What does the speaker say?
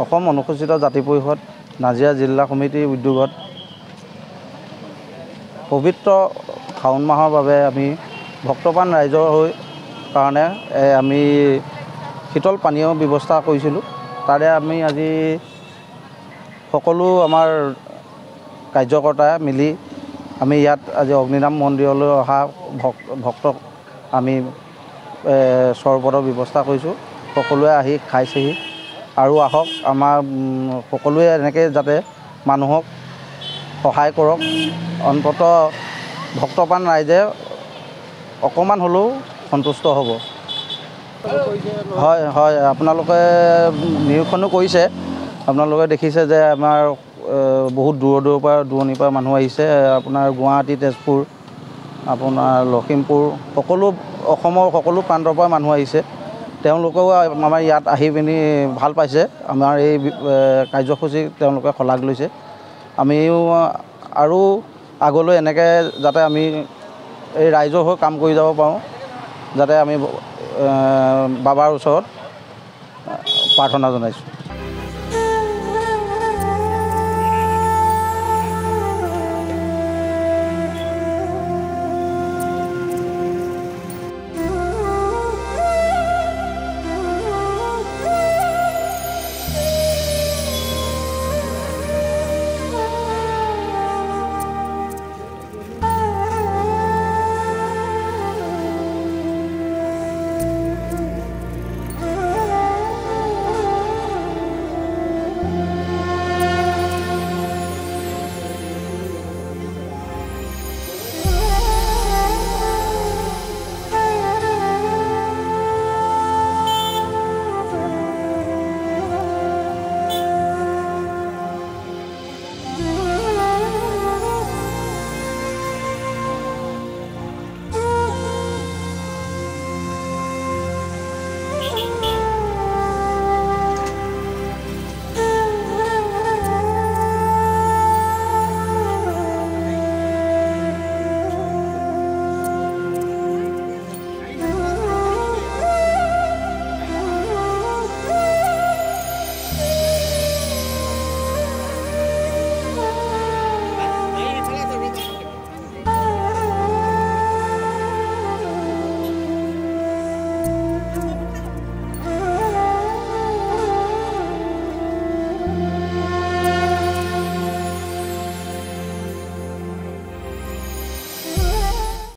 অসম অনুসূচিত জাতি পৰিষদ নাজিৰা জিলা সমিতিৰ উদ্যোগত পবিত্ৰ শাওণ মাহৰ বাবে আমি ভক্তপ্ৰাণ ৰাইজৰ কাৰণে আমি শীতল পানীয় ব্যৱস্থা কৰিছিলোঁ। তাৰে আমি আজি সকলো আমাৰ কাৰ্যকৰ্তাই মিলি আমি ইয়াত আজি অগ্নিনাম মন্দিৰলৈ অহা ভক্তক আমি চৰবতৰ ব্যৱস্থা কৰিছোঁ। সকলোৱে আহি খাইছেহি আৰু আহক আমাৰ সকলোৱে এনেকৈ যাতে মানুহক সহায় কৰক। অন্ততঃ ভক্তপ্ৰাণ ৰাইজে অকণমান হ'লেও সন্তুষ্ট হ'ব। হয় হয়, আপোনালোকে নিৰীক্ষণো কৰিছে। আপোনালোকে দেখিছে যে আমাৰ বহুত দূৰণিৰ পৰা মানুহ আহিছে। আপোনাৰ গুৱাহাটী, তেজপুৰ, আপোনাৰ লখিমপুৰ, সকলো অসমৰ সকলো প্ৰান্তৰ পৰা মানুহ আহিছে। তেওঁলোকেও আমাৰ ইয়াত আহি পিনি ভাল পাইছে। আমাৰ এই কাৰ্যসূচী তেওঁলোকে শলাগ লৈছে। আমিও আৰু আগলৈ এনেকৈ যাতে আমি এই ৰাইজৰ হৈ কাম কৰি যাব পাৰোঁ, যাতে আমি বাবাৰ ওচৰত প্ৰাৰ্থনা জনাইছোঁ।